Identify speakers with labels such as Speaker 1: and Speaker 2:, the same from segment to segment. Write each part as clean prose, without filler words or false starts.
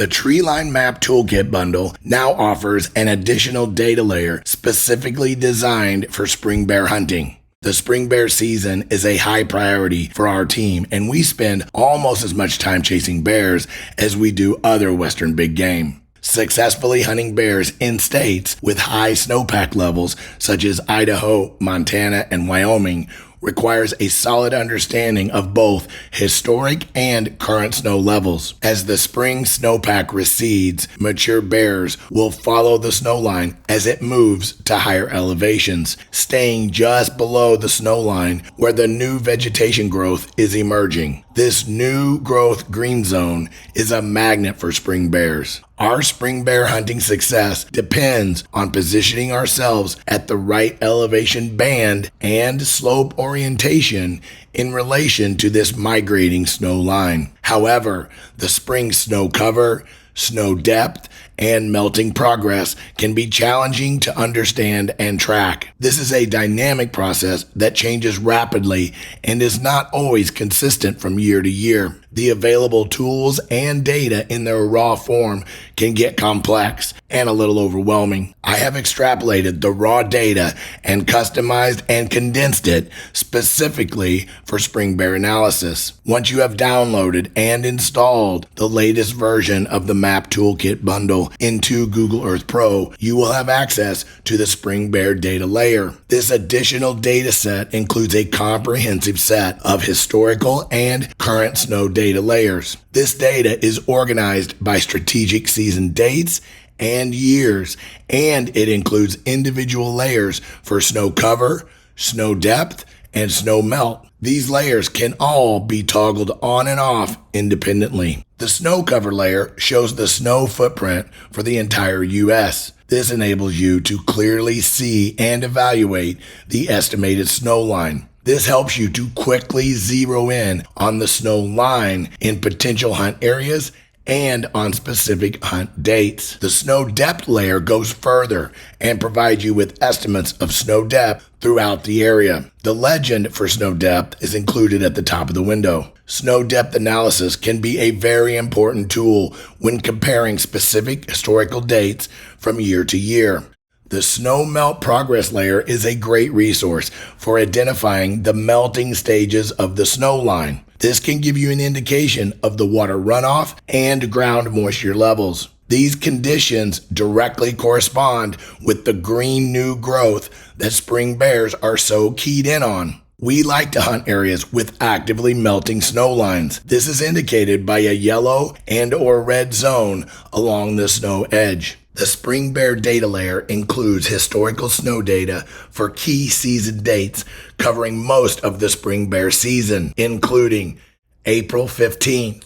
Speaker 1: The Treeline Map Toolkit bundle now offers an additional data layer specifically designed for spring bear hunting. The spring bear season is a high priority for our team, and we spend almost as much time chasing bears as we do other western big game. Successfully hunting bears in states with high snowpack levels such as Idaho, Montana, and Wyoming requires a solid understanding of both historic and current snow levels. As the spring snowpack recedes, mature bears will follow the snow line as it moves to higher elevations, staying just below the snow line where the new vegetation growth is emerging. This new growth green zone is a magnet for spring bears. Our spring bear hunting success depends on positioning ourselves at the right elevation band and slope orientation in relation to this migrating snow line. However, the spring snow cover, snow depth, and melting progress can be challenging to understand and track. This is a dynamic process that changes rapidly and is not always consistent from year to year. The available tools and data in their raw form can get complex and a little overwhelming. I have extrapolated the raw data and customized and condensed it specifically for spring bear analysis. Once you have downloaded and installed the latest version of the Map Toolkit bundle into Google Earth Pro, you will have access to the spring bear data layer. This additional data set includes a comprehensive set of historical and current snow data layers. This data is organized by strategic season dates and years, and it includes individual layers for snow cover, snow depth, and snow melt. These layers can all be toggled on and off independently. The snow cover layer shows the snow footprint for the entire U.S. This enables you to clearly see and evaluate the estimated snow line. This helps you to quickly zero in on the snow line in potential hunt areas and on specific hunt dates. The snow depth layer goes further and provides you with estimates of snow depth throughout the area. The legend for snow depth is included at the top of the window. Snow depth analysis can be a very important tool when comparing specific historical dates from year to year. The snow melt progress layer is a great resource for identifying the melting stages of the snow line. This can give you an indication of the water runoff and ground moisture levels. These conditions directly correspond with the green new growth that spring bears are so keyed in on. We like to hunt areas with actively melting snow lines. This is indicated by a yellow and/or red zone along the snow edge. The spring bear data layer includes historical snow data for key season dates covering most of the spring bear season, including April 15th,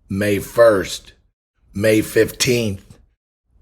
Speaker 1: May 1st, May 15th,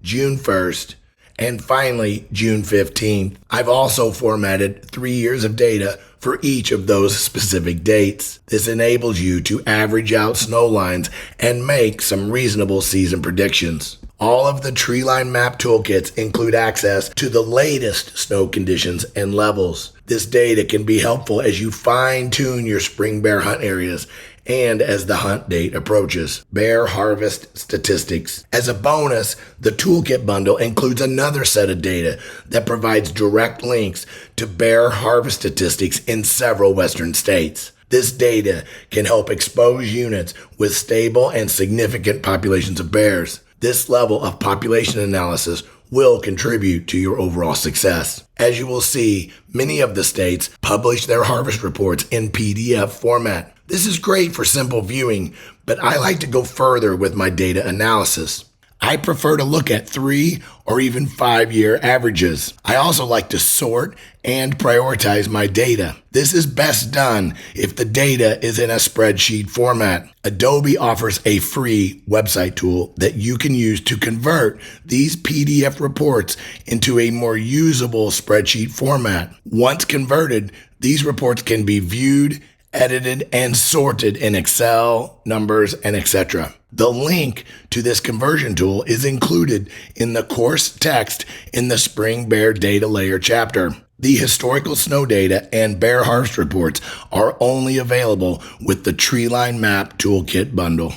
Speaker 1: June 1st, and finally June 15th. I've also formatted 3 years of data for each of those specific dates. This enables you to average out snow lines and make some reasonable season predictions. All of the Treeline Map Toolkits include access to the latest snow conditions and levels. This data can be helpful as you fine-tune your spring bear hunt areas and as the hunt date approaches. Bear harvest statistics. As a bonus, the Toolkit bundle includes another set of data that provides direct links to bear harvest statistics in several western states. This data can help expose units with stable and significant populations of bears. This level of population analysis will contribute to your overall success. As you will see, many of the states publish their harvest reports in PDF format. This is great for simple viewing, but I like to go further with my data analysis. I prefer to look at 3 or even 5-year averages. I also like to sort and prioritize my data. This is best done if the data is in a spreadsheet format. Adobe offers a free website tool that you can use to convert these PDF reports into a more usable spreadsheet format. Once converted, these reports can be viewed, edited, and sorted in Excel, Numbers, and etc. The link to this conversion tool is included in the course text in the Spring Bear Data Layer chapter. The historical snow data and bear harvest reports are only available with the Treeline Map Toolkit bundle.